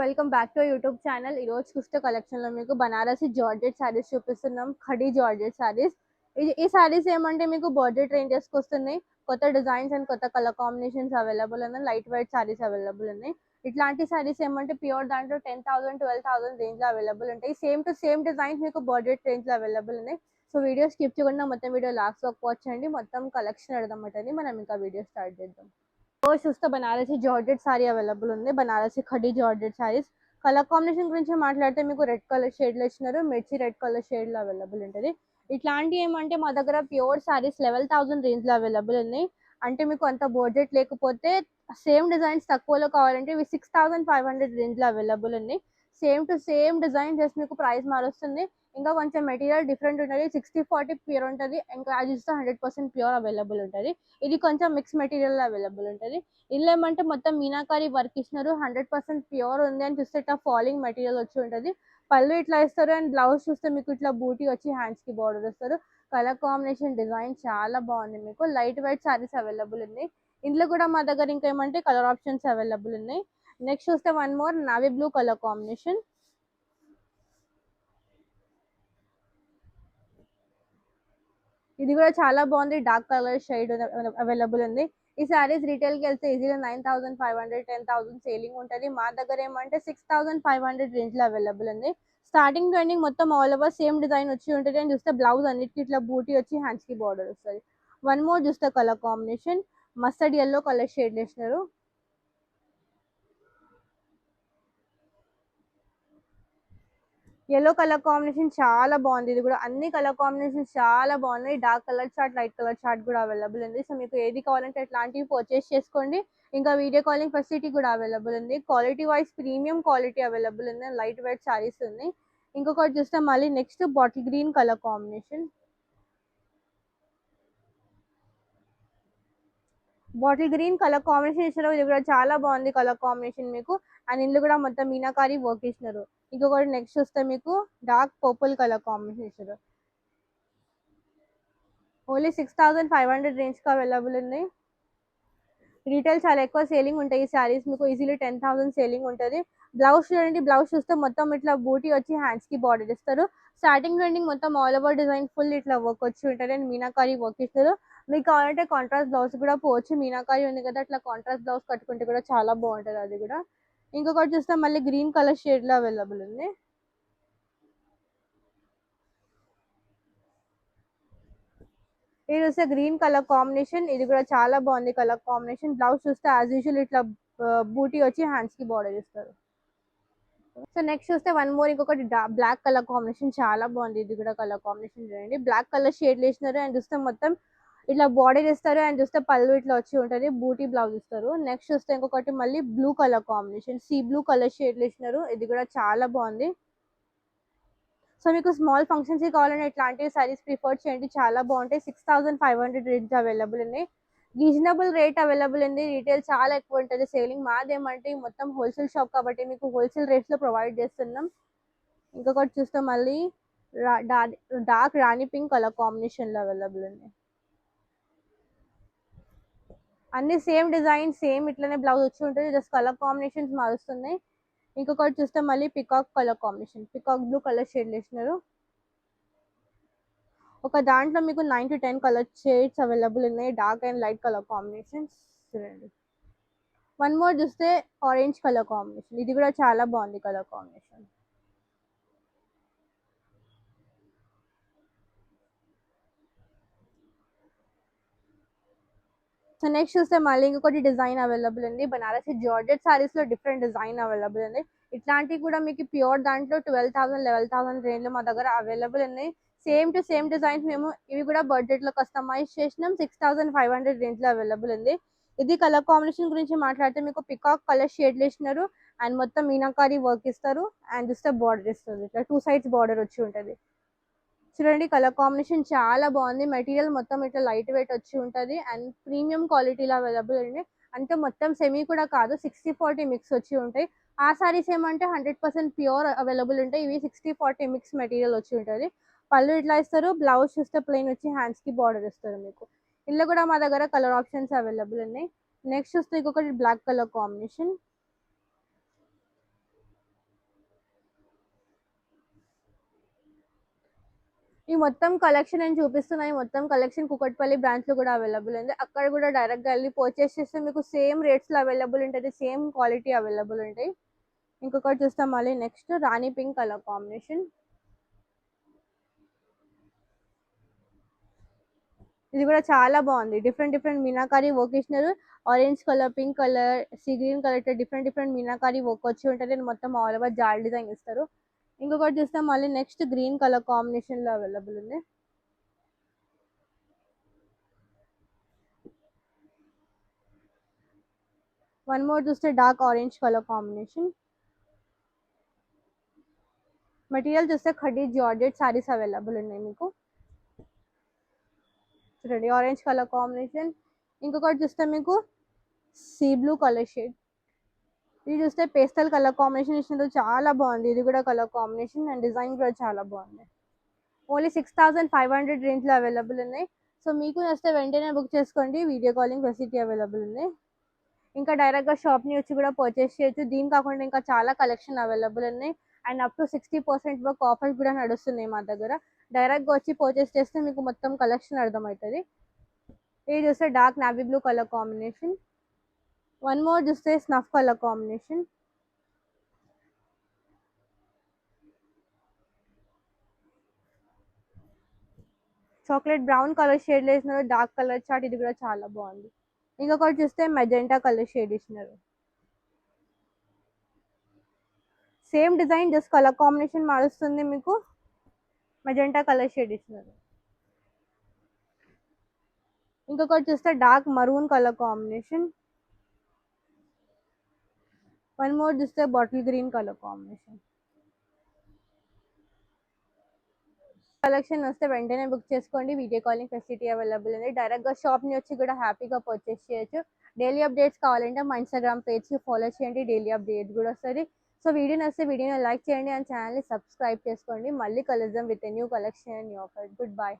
Welcome back to YouTube channel. ఈ రోజు చూస్తే కలెక్షన్ లో మీకు బనారసి జార్జెట్ సారీస్ చూపిస్తున్నాం. ఖడీ జార్జెట్ సారీస్. ఈ సారీస్ ఏమంటే మీకు బడ్జెట్ రేంజెస్ కి వస్తున్నాయి. కొత్త డిజైన్స్ అండ్ కొత్త కలర్ కాంబినేషన్స్ అవైలబుల్ ఉన్నాయి. లైట్ వెయిట్ సారీస్ అవైలబుల్ ఉన్నాయి. ఇట్లాంటి సారీస్ ఏమంటే ప్యూర్ దాంట్లో 10,000 12,000 రేంజ్ లో అవైలబుల్ ఉంటాయి. సేమ్ టు సేమ్ డిజైన్స్ మీకు బడ్జెట్ రేంజ్ లో అవైలబుల్ ఉన్నాయి. సో వీడియో స్కిప్ చేయకుండా మొత్తం వీడియో లాస్ట్ వరకు వాచ్ చేయండి. మొత్తం కలెక్షన్ అడదామంటది. మనం ఇంకా వీడియో స్టార్ట్ చేద్దాం. ఫస్ట్ చూస్తే బనారసి జార్జెట్ సారీ అవైలబుల్ ఉంది. Banarasi khadi georgette saris. Colour combination గురించి మాట్లాడితే మీకు రెడ్ కలర్ షేడ్ లో ఇచ్చినారు. మిర్చి రెడ్ కలర్ షేడ్ లో అవైలబుల్ ఉంటుంది. ఇట్లాంటి ఏమంటే మా దగ్గర ప్యూర్ సారీస్ 11,000 రేంజ్ లో అవైలబుల్ ఉన్నాయి. అంటే మీకు అంత బడ్జెట్ లేకపోతే సేమ్ డిజైన్స్ తక్కువలో కావాలంటే ఇవి 6,500 రేంజ్ లో అవైలబుల్ ఉన్నాయి. Same to same design just మీకు ప్రైస్ మారుస్తుంది. ఇంకా కొంచెం మెటీరియల్ డిఫరెంట్ ఉంటుంది. 60-40 ప్యూర్ ఉంటుంది. ఇంకా అది చూస్తే 100% ప్యూర్ అవైలబుల్ ఉంటుంది. ఇది కొంచెం మిక్స్ మెటీరియల్ అవైలబుల్ ఉంటుంది. ఇల్లు ఏమంటే మొత్తం మీనాకారి వర్క్ ఇచ్చినారు. 100% ప్యూర్ ఉంది అని చూస్తే ఇట్లా ఫాలింగ్ మెటీరియల్ వచ్చి ఉంటుంది. పళ్ళు ఇట్లా ఇస్తారు అండ్ బ్లౌజ్ చూస్తే మీకు ఇట్లా బూటీ వచ్చి హ్యాండ్స్ కి బార్డర్ ఇస్తారు. కలర్ కాంబినేషన్ డిజైన్ చాలా బాగుంది. మీకు లైట్ వెయిట్ సారీస్ అవైలబుల్ ఉన్నాయి. ఇందులో కూడా మా దగ్గర ఇంకా ఏమంటే కలర్ ఆప్షన్స్ అవైలబుల్ ఉన్నాయి. నెక్స్ట్ చూస్తే one more navy blue colour combination. ఇది కూడా చాలా బాగుంది. డార్క్ కలర్ షేడ్ అవైలబుల్ ఉంది. ఈ సారీస్ రీటైల్ కి వెళ్తే ఈజీగా 9,500 10,000 సేలింగ్ ఉంటుంది. మా దగ్గర ఏమంటే 6,500 రేంజ్ లో అవైలబుల్ ఉంది. స్టార్టింగ్ టు ఎండింగ్ మొత్తం ఆల్ ఓవర్ సేమ్ డిజైన్ వచ్చి ఉంటుంది. అని చూస్తే బ్లౌజ్ అన్నిటికీ ఇట్లా బూటీ వచ్చి హ్యాండ్స్ కి బార్డర్ వస్తుంది. వన్ మోర్ చూస్తే colour combination mustard yellow colour shade వేసినారు. ఎల్లో కలర్ కాంబినేషన్ చాలా బాగుంది. ఇది కూడా అన్ని కలర్ కాంబినేషన్ చాలా బాగున్నాయి. Dark colour chart light colour chart కూడా అవైలబుల్ ఉంది. సో మీకు ఏది కావాలంటే అట్లాంటివి పర్చేస్ చేసుకోండి. ఇంకా వీడియో కాలింగ్ ఫెసిలిటీ కూడా అవైలబుల్ ఉంది. Quality wise premium quality available ఉంది. లైట్ వెయిట్ సారీస్ ఉన్నాయి. ఇంకొకటి చూస్తే మళ్ళీ next bottle green colour combination. Bottle green colour combination ఇచ్చారు. ఇది కూడా చాలా బాగుంది కలర్ కాంబినేషన్ మీకు. అండ్ ఇందులో కూడా మొత్తం మీనాకారి వర్క్ ఇచ్చినారు. ఇంకొకటి నెక్స్ట్ వస్తే మీకు డార్క్ పర్పుల్ కలర్ కాంబినేషన్ ఇచ్చారు. ఓన్లీ 6,500 రేంజ్ కి అవైలబుల్ ఉన్నాయి. రీటైల్ చాలా ఎక్కువ సేలింగ్ ఉంటాయి. ఈ సారీస్ మీకు ఈజీలీ 10,000 సేలింగ్ ఉంటుంది. బ్లౌజ్ చూడండి. బ్లౌజ్ చూస్తే మొత్తం ఇట్లా బూటీ వచ్చి హ్యాండ్స్ కి బార్డర్ ఇస్తారు. స్టార్టింగ్ ఎండింగ్ మొత్తం ఆల్ ఓవర్ డిజైన్ ఫుల్ ఇట్లా వర్క్ వచ్చి ఉంటుంది. అండ్ మీనాకారి వర్క్ ఇస్తారు. మీకు కావాలంటే కాంట్రాస్ట్ బ్లౌజ్ కూడా పోవచ్చు. మీనాకారి ఉంది కదా అట్లా కాంట్రాస్ట్ బ్లౌజ్ కట్టుకుంటే కూడా చాలా బాగుంటుంది అది కూడా. ఇంకొకటి చూస్తే మళ్ళీ గ్రీన్ కలర్ షేడ్ లో అవైలబుల్ ఉంది. ఇది చూస్తే గ్రీన్ కలర్ కాంబినేషన్. ఇది కూడా చాలా బాగుంది కలర్ కాంబినేషన్. బ్లౌజ్ చూస్తే యాజ్ యూజువల్ ఇట్లా బూటీ వచ్చి హ్యాండ్స్ కి బార్డర్ ఇస్తారు. సో నెక్స్ట్ చూస్తే వన్ మోర్ ఇంకొకటి బ్లాక్ కలర్ కాంబినేషన్ చాలా బాగుంది. ఇది కూడా కలర్ కాంబినేషన్ చూడండి. బ్లాక్ కలర్ షేడ్ వేసినారు. అండ్ చూస్తే మొత్తం ఇట్లా బార్డర్ ఇస్తారు. అండ్ చూస్తే పళ్ళు ఇట్లా వచ్చి ఉంటుంది. బూటీ బ్లౌజ్ ఇస్తారు. నెక్స్ట్ చూస్తే ఇంకొకటి మళ్ళీ blue colour combination. Sea blue colour shade వేసినారు. ఇది కూడా చాలా బాగుంది. సో మీకు స్మాల్ ఫంక్షన్స్ కావాలంటే ఇట్లాంటి సారీస్ ప్రిఫర్ చేయండి. చాలా బాగుంటాయి. 6,500 రేంజ్ అవైలబుల్ ఉన్నాయి. రీజనబుల్ రేట్ అవైలబుల్ ఉంది. రీటైల్ చాలా ఎక్కువ ఉంటుంది సేలింగ్. మాదేమంటే మొత్తం హోల్సేల్ షాప్ కాబట్టి మీకు హోల్సేల్ రేట్స్ లో ప్రొవైడ్ చేస్తున్నాం. ఇంకొకటి చూస్తే మళ్ళీ dark rani pink colour combination లో అవైలబుల్ ఉంది. అన్ని సేమ్ డిజైన్ సేమ్ ఇట్లనే బ్లౌజ్ వచ్చి ఉంటుంది. జస్ట్ కలర్ కాంబినేషన్స్ మారుస్తున్నాయి. ఇంకొకటి చూస్తే మళ్ళీ peacock colour combination. Peacock blue colour shade వేసినారు. ఒక దాంట్లో మీకు 9 to 10 కలర్ షేడ్స్ అవైలబుల్ ఉన్నాయి. Dark and light colour combinations చూడండి. వన్ మోర్ చూస్తే ఆరెంజ్ కలర్ కాంబినేషన్. ఇది కూడా చాలా బాగుంది కలర్ కాంబినేషన్. సో నెక్స్ట్ చూస్తే మళ్ళీ ఇంకొకటి డిజైన్ అవైలబుల్ ఉంది. బనారసి జార్జెట్ సారీస్ లో డిఫరెంట్ డిజైన్ అవైలబుల్ ఉంది. ఇట్లాంటివి కూడా మీకు ప్యూర్ దాంట్లో 12,000 11,000 రేంజ్ లో మా దగ్గర అవైలబుల్ ఉన్నాయి. సేమ్ టు సేమ్ డిజైన్స్ మేము ఇవి కూడా బడ్జెట్ లో కస్టమైజ్ చేసినాం. 6,500 రేంజ్ లో అవైలబుల్ ఉంది. ఇది కలర్ కాంబినేషన్ గురించి మాట్లాడితే మీకు పికాక్ కలర్ షేడ్ వేసినారు. అండ్ మొత్తం మీనాకారి వర్క్ ఇస్తారు. అండ్ చూస్తే బార్డర్ ఇస్తుంది. ఇట్లా 2 sides బార్డర్ వచ్చి ఉంటుంది. చూడండి కలర్ కాంబినేషన్ చాలా బాగుంది. మెటీరియల్ మొత్తం ఇట్లా లైట్ వెయిట్ వచ్చి ఉంటుంది. అండ్ ప్రీమియం క్వాలిటీలో అవైలబుల్ ఉంది. అంటే మొత్తం సెమీ కూడా కాదు. 60-40 మిక్స్ వచ్చి ఉంటాయి. ఆ సారీస్ ఏమంటే 100% ప్యూర్ అవైలబుల్ ఉంటాయి. ఇవి 60-40 మిక్స్ మెటీరియల్ వచ్చి ఉంటుంది. పళ్ళు ఇట్లా ఇస్తారు. బ్లౌజ్ చూస్తే ప్లెయిన్ వచ్చి హ్యాండ్స్ కి బార్డర్ ఇస్తారు మీకు. ఇందులో కూడా మా దగ్గర కలర్ ఆప్షన్స్ అవైలబుల్ ఉన్నాయి. నెక్స్ట్ చూస్తే ఇంకొకటి బ్లాక్ కలర్ కాంబినేషన్. ఈ మొత్తం కలెక్షన్ నేను చూపిస్తున్నా. ఈ మొత్తం కలెక్షన్ కూకట్పల్లి బ్రాంచ్‌లో కూడా అవైలబుల్ ఉంది. అక్కడ కూడా డైరెక్ట్‌గా ఎళ్లి పర్చేస్ చేస్తే మీకు సేమ్ రేట్స్‌లో అవైలబుల్ ఉంటది. సేమ్ క్వాలిటీ అవైలబుల్ ఉంటాయి. ఇంకొకటి చూస్తాం మళ్ళీ నెక్స్ట్ రాణి పింక్ కలర్ కాంబినేషన్. ఇది కూడా చాలా బాగుంది. డిఫరెంట్ మీనాకారి వర్క్ ఇచ్చినారు. Orange colour, pink colour, sea green colour ఇట్లా డిఫరెంట్ మీనాకారి వర్క్ వచ్చి ఉంటుంది. మొత్తం ఆల్ ఓవర్ జాల్ డిజైన్ ఇస్తారు. ఇంకొకటి చూస్తే మళ్ళీ నెక్స్ట్ గ్రీన్ కలర్ కాంబినేషన్ లో అవైలబుల్ ఉంది. వన్ మోర్ చూస్తే dark orange colour combination. Material చూస్తే ఖడీ జార్జెట్ సారీస్ అవైలబుల్ ఉన్నాయి మీకు. చూడండి ఆరెంజ్ కలర్ కాంబినేషన్. ఇంకొకటి చూస్తే మీకు సీ బ్లూ కలర్ షేడ్. ఇది చూస్తే పేస్టల్ కలర్ కాంబినేషన్ ఇచ్చినట్టు చాలా బాగుంది. ఇది కూడా కలర్ కాంబినేషన్ అండ్ డిజైన్ కూడా చాలా బాగుంది. ఓన్లీ 6500 రేంజ్లో అవైలబుల్ ఉన్నాయి. సో మీకు నచ్చితే వెంటనే బుక్ చేసుకోండి. వీడియో కాలింగ్ ఫెసిలిటీ అవైలబుల్ ఉంది. ఇంకా డైరెక్ట్గా షాప్ని వచ్చి కూడా పర్చేస్ చేయొచ్చు. దీని కాకుండా ఇంకా చాలా కలెక్షన్ అవైలబుల్ ఉన్నాయి. అండ్ అప్ టు 60% వరకు ఆఫర్స్ కూడా నడుస్తున్నాయి మా దగ్గర. డైరెక్ట్గా వచ్చి పర్చేస్ చేస్తే మీకు మొత్తం కలెక్షన్ అర్థమవుతుంది. ఇది చూస్తే dark navy blue colour combination. One more చూస్తే snuff colour combination. Chocolate brown colour shade వేసినారు. డార్క్ కలర్ చార్ట్ ఇది కూడా చాలా బాగుంది. ఇంకొకటి చూస్తే మెజెంటా కలర్ షేడ్ ఇచ్చినారు. Same design just colour combination మారుస్తుంది. మీకు మెజెంటా కలర్ షేడ్ ఇచ్చినారు. ఇంకొకటి చూస్తే dark maroon colour combination. One more చూస్తే bottle green colour combination. Collection వస్తే వెంటనే బుక్ చేసుకోండి. వీడియో కాలింగ్ ఫెసిలిటీ అవైలబుల్ ఉంది. డైరెక్ట్గా షాప్ని వచ్చి కూడా హ్యాపీగా పర్చేస్ చేయొచ్చు. డైలీ అప్డేట్స్ కావాలంటే మా ఇన్స్టాగ్రామ్ పేజ్కి ఫాలో చేయండి. డైలీ అప్డేట్ కూడా వస్తుంది. సో వీడియో నచ్చితే వీడియోని లైక్ చేయండి అండ్ ఛానల్ని సబ్స్క్రైబ్ చేసుకోండి. మళ్ళీ కలుద్దాం with new collection new offer. Good bye.